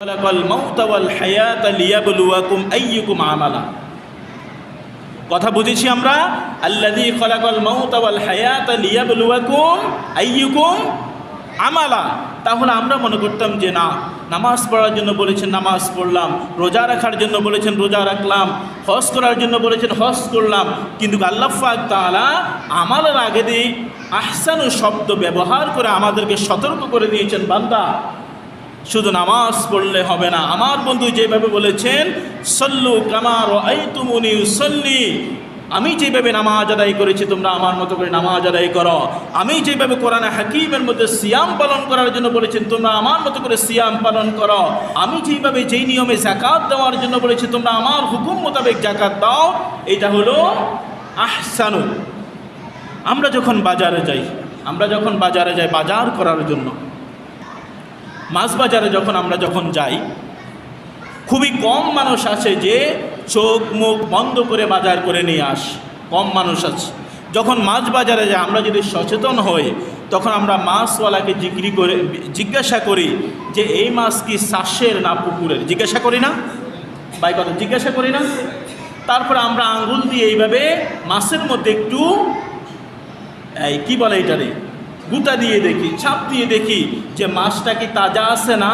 খালাকাল মাউতা ওয়াল হায়াতা লিয়াবলুয়াকুম আইয়ুকুম আমালা। কথা বুঝেছি আমরা? আল্লাযী খালাকাল মাউতা ওয়াল হায়াতা লিয়াবলুয়াকুম আইয়ুকুম আমালা। তাহলে আমরা মনে করতাম যে না, নামাজ পড়ার জন্য বলেছেন নামাজ পড়লাম, রোজা রাখার জন্য বলেছেন রোজা রাখলাম, হজ করার জন্য বলেছেন হজ করলাম, কিন্তু আল্লাহ পাক তাআলা আমালের আগে দিয়ে আহসানু শব্দ ব্যবহার করে আমাদেরকে সতর্ক করে দিয়েছেন, বান্দা শুধু নামাজ পড়লে হবে না। আমার বন্ধু যেভাবে বলেছেন সল্লু কামা রাআইতুমুনি উসাল্লি, আমি যেভাবে নামাজ আদায় করেছি তোমরা আমার মতো করে নামাজ আদায় করো। আমি যেভাবে কোরআনে হাকিমের মধ্যে সিয়াম পালন করার জন্য বলেছেন তোমরা আমার মতো করে সিয়াম পালন করো। আমি যেভাবে যেই নিয়মে যাকাত দেওয়ার জন্য বলেছি তোমরা আমার হুকুম মোতাবেক যাকাত দাও। এটা হলো আহসানু। আমরা যখন বাজারে যাই বাজার করার জন্য, মাছ বাজারে আমরা যখন যাই, খুবই কম মানুষ আছে যে চোখ মুখ বন্ধ করে বাজার করে নিয়ে কম মানুষ আছে। যখন মাছ বাজারে যাই আমরা যদি সচেতন হই, তখন আমরা মাছওয়ালাকে জিজ্ঞাসা করি যে এই মাছ কি চাষের না পুকুরের, জিজ্ঞাসা করি না ভাই? কথা জিজ্ঞাসা করি না? তারপরে আমরা আঙ্গুল দিয়ে এইভাবে মাছের মধ্যে একটু কি বলে এটারে গুতা দিয়ে দেখি, ছাপ দিয়ে দেখি যে মাছটা কি তাজা আছে না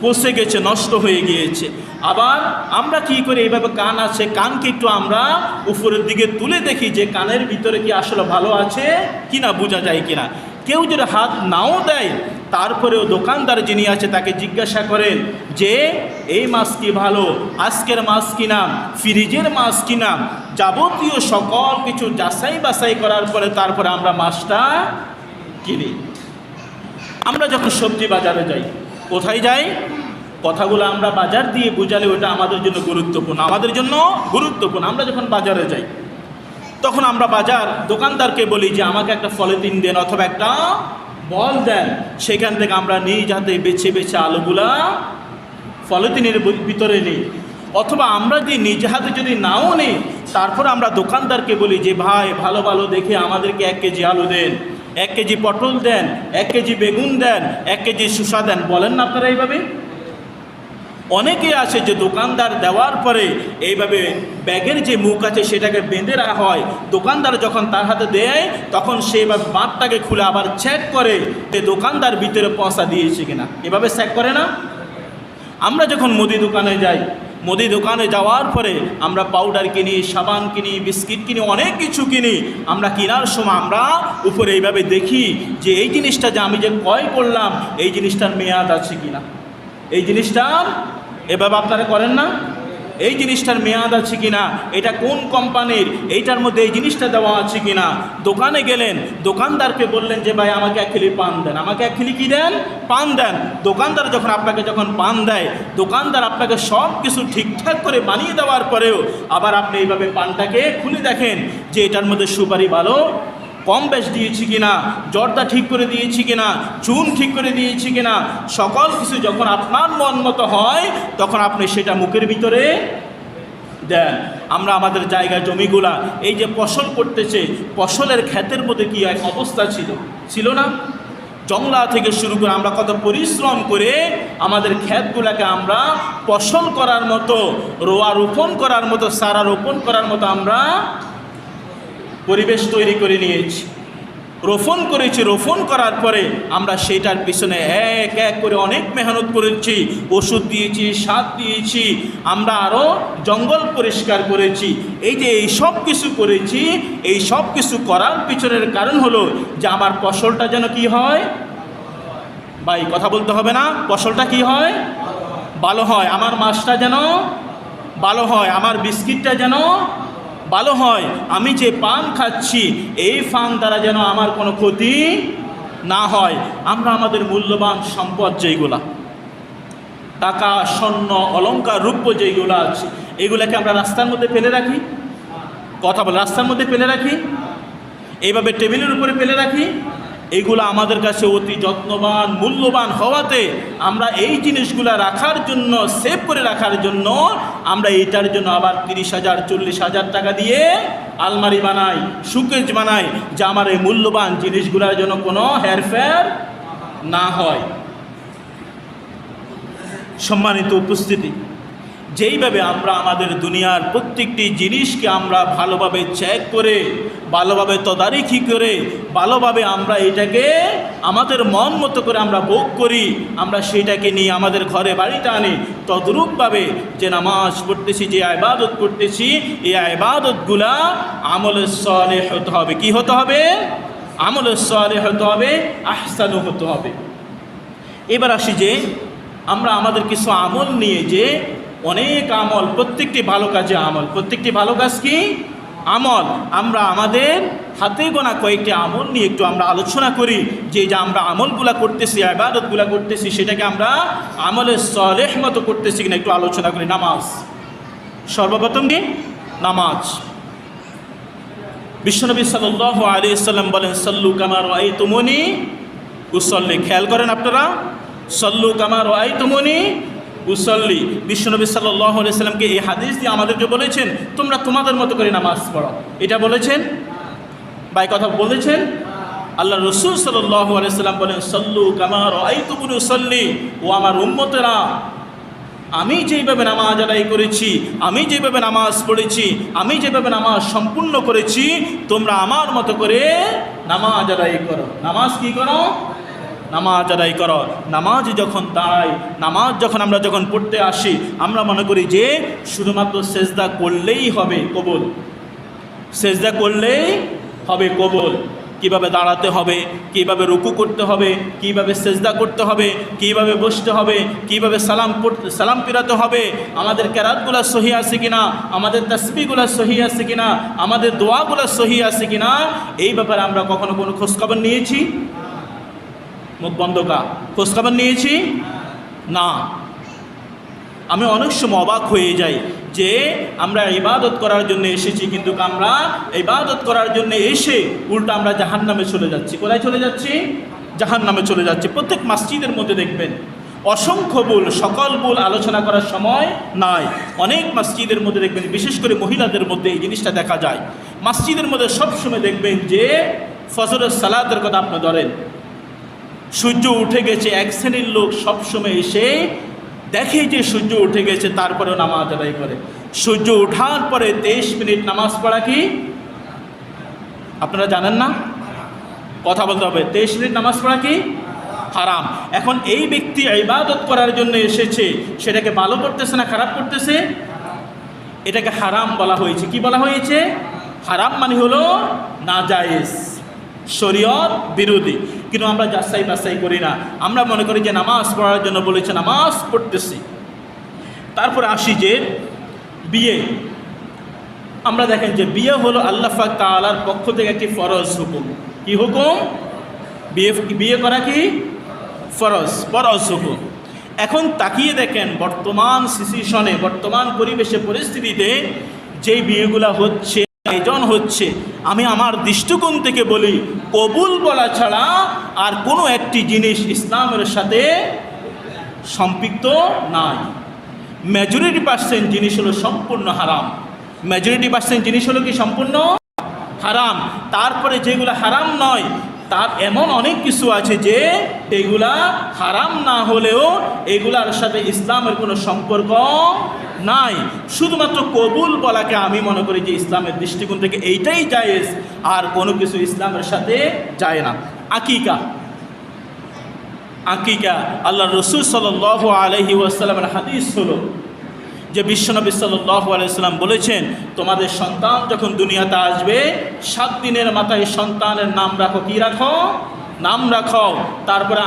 পচে গেছে, নষ্ট হয়ে গিয়েছে। আবার আমরা কি করি, এইভাবে কান আছে, কানকে একটু আমরা উপরের দিকে তুলে দেখি যে কানের ভিতরে কি আসলে ভালো আছে কিনা, বোঝা যায় কিনা। কেউ যদি হাত নাও দেয়, তারপরেও দোকানদার যিনি আছে তাকে জিজ্ঞাসা করেন যে এই মাছ কি ভালো, আজকের মাছ কিনা, ফ্রিজের মাছ কিনা, যাবতীয় সকল কিছু যাচাই বাছাই করার পরে তারপরে আমরা মাছটা কিনি। আমরা যখন সবজি বাজারে যাই, কোথায় যাই? কথাগুলো আমরা বাজার দিয়ে বুঝালে ওটা আমাদের জন্য গুরুত্বপূর্ণ। আমরা যখন বাজারে যাই তখন আমরা দোকানদারকে বলি যে আমাকে একটা পলিথিন দেন অথবা একটা বল দেন, সেখান থেকে আমরা নিজ হাতে বেছে বেছে আলুগুলা পলিথিনের ভিতরে নিই। অথবা আমরা যদি নিজ হাতে যদি নাও নিই, তারপর আমরা দোকানদারকে বলি যে ভাই ভালো ভালো দেখে আমাদেরকে 1 কেজি আলু দেন, 1 কেজি পটল দেন, 1 কেজি বেগুন দেন, 1 কেজি শসা দেন। বলেন না আপনারা এইভাবে? অনেকে আছে যে দোকানদার দেওয়ার পরে এইভাবে ব্যাগের যে মুখ আছে সেটাকে বেঁধে রাখা হয়, দোকানদার যখন তার হাতে দেয় তখন সে বাঁধটাকে খুলে আবার চেক করে যে দোকানদার ভিতরে পয়সা দিয়েছে কিনা। এভাবে চেক করে না? আমরা যখন মুদি দোকানে যাই, মুদি দোকানে যাওয়ার পরে আমরা পাউডার কিনি, সাবান কিনি, বিস্কিট কিনি, অনেক কিছু কিনি। আমরা কেনার সময় আমরা উপরে এইভাবে দেখি যে এই জিনিসটা যে আমি যে ক্রয় করলাম এই জিনিসটার মেয়াদ আছে কিনা। এই জিনিসটার এভাবে আপনারা করেন না? এই জিনিসটার মেয়াদ আছে কিনা, এটা কোন কোম্পানির, এইটার মধ্যে এই জিনিসটা দেওয়া আছে কিনা। দোকানে গেলেন, দোকানদারকে বললেন যে ভাই আমাকে 1 কিলো পান দেন, আমাকে 1 কিলো কি দেন? পান দেন। দোকানদার আপনাকে যখন পান দেয়, দোকানদার আপনাকে সব কিছু ঠিকঠাক করে বানিয়ে দেওয়ার পরেও আবার আপনি এইভাবে পানটাকে খুলে দেখেন যে এটার মধ্যে সুপারি ভালো কম বেশ দিয়েছি কিনা, জর্দা ঠিক করে দিয়েছি কিনা, চুন ঠিক করে দিয়েছি কিনা। সকল কিছু যখন আপনার মন মতো হয় তখন আপনি সেটা মুখের ভিতরে দেন। আমরা আমাদের জায়গায় জমিগুলা এই যে ফসল করতেছে, ফসলের ক্ষেতের মধ্যে কি এক অবস্থা ছিল না? জংলা থেকে শুরু করে আমরা কত পরিশ্রম করে আমাদের ক্ষেতগুলাকে আমরা ফসল করার মতো, রোপণ করার মতো, সারা রোপণ করার মতো আমরা পরিবেশ তৈরি করে নিয়েছি, রোপণ করেছি। রোপণ করার পরে আমরা সেইটার পিছনে এক এক করে অনেক মেহনত করেছি, ওষুধ দিয়েছি, সার দিয়েছি, আমরা আরও জঙ্গল পরিষ্কার করেছি। এই যে এই সব কিছু করেছি, এই সব কিছু করার পিছনের কারণ হলো যে আমার ফসলটা যেন কি হয় ভাই, কথা বলতে হবে না? ফসলটা কি হয়? ভালো হয়। আমার মাছটা যেন ভালো হয়, আমার বিস্কিটটা যেন ভালো হয়, আমি যে পান খাচ্ছি এই পান দ্বারা যেন আমার কোনো ক্ষতি না হয়। আমরা আমাদের মূল্যবান সম্পদ যেইগুলা, টাকা, স্বর্ণ, অলংকার, রূপ্য যেইগুলো আছে, এগুলাকে আমরা রাস্তার মধ্যে ফেলে রাখি। কথা বলে রাস্তার মধ্যে ফেলে রাখি, এইভাবে টেবিলের উপরে ফেলে রাখি। এগুলো আমাদের কাছে অতি যত্নবান, মূল্যবান হওয়াতে আমরা এই জিনিসগুলো রাখার জন্য, সেভ করে রাখার জন্য আমরা এইটার জন্য আবার 30,000 40,000 টাকা দিয়ে আলমারি বানাই, শোকেস বানাই, যে আমার এই মূল্যবান জিনিসগুলোর জন্য কোনো হেরফের না হয়। সম্মানিত উপস্থিতি, যেইভাবে আমরা আমাদের দুনিয়ার প্রত্যেকটি জিনিসকে আমরা ভালোভাবে চেক করে, ভালোভাবে তদারকি করে, ভালোভাবে আমরা এটাকে আমাদের মন মতো করে আমরা ভোগ করি, আমরা সেইটাকে নিয়ে আমাদের ঘরে বাড়িতে আনি, তদ্রূপভাবে যে নামাজ পড়তেছি, যে ইবাদত করতেছি, এই ইবাদতগুলা আমলে সালেহ হতে হবে। কি হতে হবে? আমলে সালেহ হতে হবে, আহসানু হতে হবে। এবার আসি যে আমরা আমাদের কিছু আমল নিয়ে, যে অনেক আমল, প্রত্যেকটি ভালো কাজে আমল, প্রত্যেকটি ভালো কাজ কি আমল, আমরা আমাদের হাতে গোনা কয়েকটি আমল নিয়ে একটু আমরা আলোচনা করি, যে আমরা আমলগুলা করতেছি, ইবাদতগুলা করতেছি, সেটাকে আমরা আমলে সালেহ মতো করতেছি কিনা একটু আলোচনা করি। নামাজ, সর্বপ্রথম কি নামাজ। বিশ্বনবী সাল্লাল্লাহু আলাইহি ওয়াসাল্লাম বলেন, সাল্লু কামা রাআইতুমুনি উসাল্লি। খেয়াল করেন আপনারা, সাল্লু কামা রাআইতুমুনি উসাল্লি। বিশ্বনবী সাল্লাল্লাহু আলাইহি ওয়াসাল্লামকে এই হাদিস দিয়ে আমাদেরকে বলেছেন, তোমরা তোমাদের মতো করে নামাজ পড়ো। এটা বলেছেন বা কথা বলেছেন আল্লাহ রসুল সাল্লাল্লাহু আলাইহি ওয়াসাল্লাম বলেন, সাল্লু কামা রাআইতুমুনি উসাল্লি। ও আমার উম্মতেরা, আমি যেইভাবে নামাজ আদায় করেছি, আমি যেভাবে নামাজ পড়েছি, আমি যেভাবে নামাজ সম্পূর্ণ করেছি, তোমরা আমার মতো করে নামাজ আদায় করো। নামাজ কি করো? নামাজ আদায় করো। নামাজ যখন দাঁড়াই, নামাজ আমরা যখন পড়তে আসি, আমরা মনে করি যে শুধুমাত্র সেজদা করলেই হবে কবুল, সেজদা করলেই হবে কবুল। কিভাবে দাঁড়াতে হবে, কিভাবে রুকু করতে হবে, কিভাবে সেজদা করতে হবে, কিভাবে বসতে হবে, কিভাবে সালাম ফিরাতে হবে, আমাদের কেরাতগুলা সহি আছে কিনা, আমাদের তাসবিহগুলা সহি আছে কিনা, আমাদের দোয়াগুলা সহি আছে কিনা, এই ব্যাপারে আমরা কখনো কোনো খোঁজখবর নিয়েছি? মুখ বন্ধ কা খোঁজখবর নিয়েছি না। আমি অনেক সময় অবাক হয়ে যাই যে আমরা ইবাদত করার জন্য এসেছি, কিন্তু আমরা ইবাদত করার জন্য এসে উল্টা আমরা জাহান্নামে চলে যাচ্ছি। কোথায় চলে যাচ্ছি? জাহান্নামে চলে যাচ্ছি। প্রত্যেক মসজিদের মধ্যে দেখবেন অসংখ্য ভুল, সকল ভুল আলোচনা করার সময় নাই। অনেক মসজিদের মধ্যে দেখবেন, বিশেষ করে মহিলাদের মধ্যে এই জিনিসটা দেখা যায়। মসজিদের মধ্যে সবসময় দেখবেন যে ফজরের সালাতের কথা আপনি ধরেন, সূর্য উঠে গেছে, এক শ্রেণীর লোক সবসময় এসে দেখে যে সূর্য উঠে গেছে, তারপরেও নামাজ আদায় করে। সূর্য ওঠার পরে 23 মিনিট নামাজ পড়া কি আপনারা জানেন না? কথা বলতে হবে। 23 মিনিট নামাজ পড়া কি হারাম। এখন এই ব্যক্তি ইবাদত করার জন্য এসেছে, সেটাকে ভালো করতেছে না খারাপ করতেছে? এটাকে হারাম বলা হয়েছে। কি বলা হয়েছে? হারাম মানে হলো নাজায়েজ, শরীয়ত বিরোধী। কিন্তু আমরা যাচাই বাছাই করি না, আমরা মনে করি যে নামাজ পড়ার জন্য বলেছে, নামাজ পড়তেছি। তারপরে আসি যে বিয়ে। আমরা দেখেন যে বিয়ে হলো আল্লাহ পাক তাআলার পক্ষ থেকে একটি ফরজ হুকুম। কি হুকুম? বিয়ে করা কি ফরজ হুকুম। এখন তাকিয়ে দেখেন বর্তমান সিচুয়েশনে, বর্তমান পরিবেশে, পরিস্থিতিতে যেই বিয়েগুলা হচ্ছে, আয়োজন হচ্ছে, আমি আমার দৃষ্টিকোণ থেকে বলি, কবুল বলা ছাড়া আর কোনো একটি জিনিস ইসলামের সাথে সম্পৃক্ত নাই। মেজরিটি পার্সেন্ট জিনিস হলো সম্পূর্ণ হারাম। মেজরিটি পার্সেন্ট জিনিস হলো কি সম্পূর্ণ হারাম। তারপরে যেগুলো হারাম নয়, তার এমন অনেক কিছু আছে যে এগুলা হারাম না হলেও এগুলার সাথে ইসলামের কোনো সম্পর্ক নাই। শুধুমাত্র কবুল বলাকে আমি মনে করি যে ইসলামের দৃষ্টিকোণ থেকে এইটাই জায়েজ, আর কোনো কিছু ইসলামের সাথে যায় না। আকিকা, আল্লাহ রসুল সাল্লাল্লাহু আলাইহি ওয়াসাল্লামের হাদিস হলো যে বিশ্বনবী সাল্লাল্লাহু আলাইহি ওয়াসাল্লাম বলেছেন, তোমাদের সন্তান যখন দুনিয়াতে আসবে 7 দিনের মাথায় সন্তানের নাম রাখো। কি রাখো? নাম রাখো। তারপরে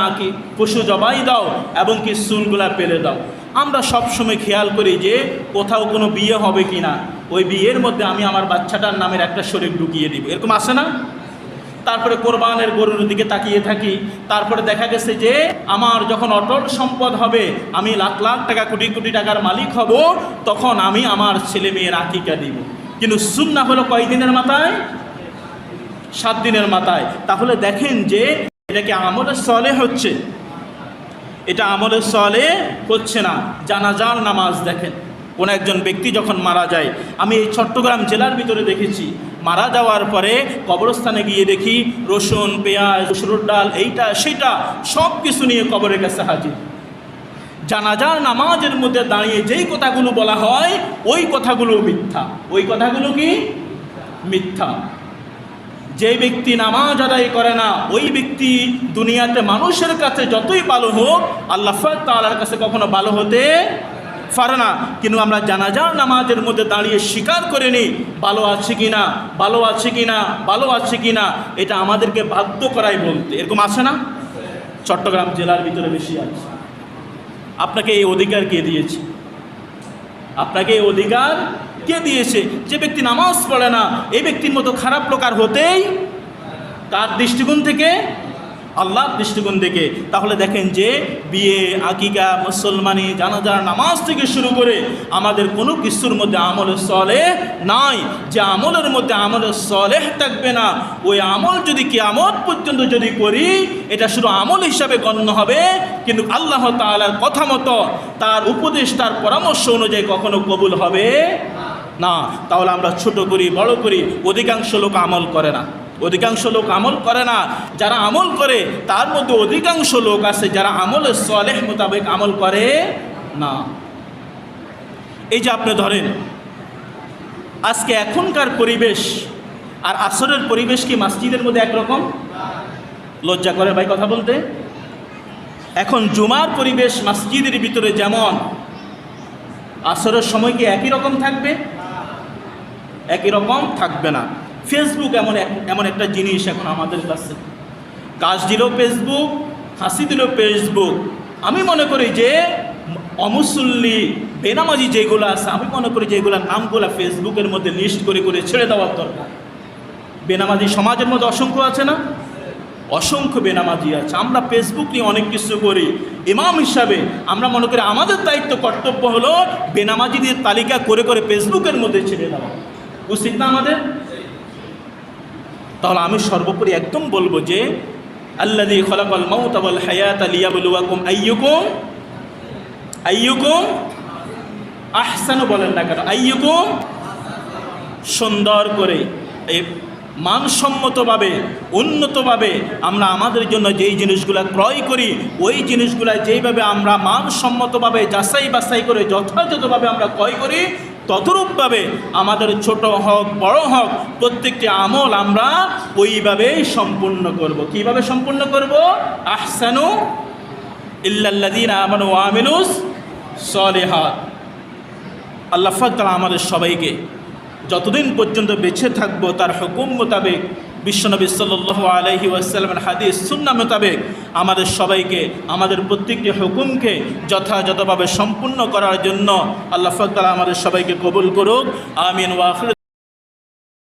পশু জবাই দাও এবং কি চুলগুলা পেরে দাও। আমরা সবসময় খেয়াল করি যে কোথাও কোনো বিয়ে হবে কি না, ওই বিয়ের মধ্যে আমি আমার বাচ্চাটার নামের একটা শরীক ঢুকিয়ে দিব, এরকম আসে না? তারপরে কোরবানের গরুর দিকে তাকিয়ে থাকি। তারপরে দেখা গেছে যে আমার যখন অটল সম্পদ হবে, আমি লাখ লাখ টাকা, কোটি কোটি টাকার মালিক হব, তখন আমি আমার ছেলে মেয়ের আকিকা দিব। কিন্তু সুন্নাহ হলো কয় দিনের মাথায়? 7 দিনের মাথায়। তাহলে দেখেন যে এটা কি আমলে সালেহ হচ্ছে? এটা আমলে সালেহ হচ্ছে না। জানাজার নামাজ দেখেন, কোন একজন ব্যক্তি যখন মারা যায়, আমি এই চট্টগ্রাম জেলার ভিতরে দেখেছি, মারা যাওয়ার পরে কবরস্থানে গিয়ে দেখি রসুন, পেঁয়াজ, মসুর ডাল, এইটা সেটা সব কিছু নিয়ে কবরের কাছে হাজির। জানাজার নামাজের মধ্যে দাঁড়িয়ে যেই কথাগুলো বলা হয় ওই কথাগুলো মিথ্যা। ওই কথাগুলো কি মিথ্যা। যে ব্যক্তি নামাজ আদায় করে না ওই ব্যক্তি দুনিয়াতে মানুষের কাছে যতই ভালো হোক আল্লাহ তাআলার কাছে কখনো ভালো হতে পারে না। কিন্তু আমরা জানাজার নামাজের মধ্যে দাঁড়িয়ে স্বীকার করে নিই ভালো আছে কিনা, ভালো আছে কিনা, ভালো আছে কিনা, এটা আমাদেরকে বাধ্য করাই বলতে। এরকম আছে না? চট্টগ্রাম জেলার ভিতরে বেশি আছে। আপনাকে এই অধিকার কে দিয়েছে? আপনাকে এই অধিকার কে দিয়েছে? যে ব্যক্তি নামাজ পড়ে না এই ব্যক্তির মতো খারাপ লোক আর হতেই, কার দৃষ্টিকোণ থেকে? আল্লাহর দৃষ্টিকোণ থেকে। তাহলে দেখেন যে বিয়ে, আকিকা, মুসলমানি, জানাজার নামাজ থেকে শুরু করে আমাদের কোনো কিছুর মধ্যে আমলে সলেহ নাই। যে আমলের মধ্যে আমলে সলেহ থাকবে না ওই আমল যদি কিয়ামত পর্যন্ত যদি করি এটা শুধু আমল হিসাবে গণ্য হবে, কিন্তু আল্লাহ তাআলার কথা মতো তার উপদেশ তার পরামর্শ অনুযায়ী কখনো কবুল হবে না। তাহলে আমরা ছোট করি বড় করি, অধিকাংশ লোক আমল করে না। অধিকাংশ লোক আমল করে না। যারা আমল করে তার মধ্যে অধিকাংশ লোক আছে যারা আমলে সলেহ মোতাবেক আমল করে না। এই যে আপনি ধরেন আজকে এখনকার পরিবেশ আর আসরের পরিবেশ কি মসজিদের মধ্যে একরকম? লজ্জা করে ভাই কথা বলতে। এখন জুমার পরিবেশ মসজিদের ভিতরে যেমন, আসরের সময় কি একই রকম থাকবে? একই রকম থাকবে না। ফেসবুক এমন একটা জিনিস এখন আমাদের কাছে, কাজ দিলেও ফেসবুক, হাসি দিলেও ফেসবুক। আমি মনে করি যে অমুসল্লি বেনামাজি যেগুলো আছে আমি মনে করি যে এগুলোর নামগুলো ফেসবুকের মধ্যে লিস্ট করে করে ছেড়ে দেওয়ার দরকার। বেনামাজি সমাজের মধ্যে অসংখ্য আছে না? অসংখ্য বেনামাজি আছে। আমরা ফেসবুক নিয়ে অনেক কিছু করি। ইমাম হিসাবে আমরা মনে করি আমাদের দায়িত্ব কর্তব্য হলো বেনামাজিদের তালিকা করে করে ফেসবুকের মধ্যে ছেড়ে দেওয়া, উচিত না আমাদের? তাহলে আমি সর্বোপরি একদম বলবো যে আল্লাযী খালাকাল মাউতা ওয়াল হায়াতা লিয়াবলুয়াকুম আইয়ুকুম আহসানু, বলেন না কেন আইয়ুকুম, সুন্দর করে এই মানসম্মতভাবে উন্নতভাবে আমরা আমাদের জন্য যেই জিনিসগুলো ক্রয় করি ওই জিনিসগুলো যেইভাবে আমরা মানসম্মতভাবে যাচাই বাছাই করে যথাযথভাবে আমরা ক্রয় করি ততরূপভাবে আমাদের ছোট হোক বড় হোক প্রত্যেকটি আমল আমরা ওইভাবেই সম্পূর্ণ করব। কিভাবে সম্পূর্ণ করব? আহসানু ইল্লাল্লাযীনা আমানু ওয়া আমিলুস সলিহাত। আল্লাহ পাক তাআলা আমাদের সবাইকে যতদিন পর্যন্ত বেঁচে থাকবো তার হুকুম মোতাবেক বিশ্বনবী সাল্লাল্লাহু আলাইহি ওয়াসাল্লামের হাদিস সুন্নাহ মোতাবেক আমাদের সবাইকে আমাদের প্রত্যেকটি হুকুমকে যথাযথভাবে সম্পূর্ণ করার জন্য আল্লাহ পাক তাআলা আমাদের সবাইকে কবুল করুক। আমিন ওয়া আখির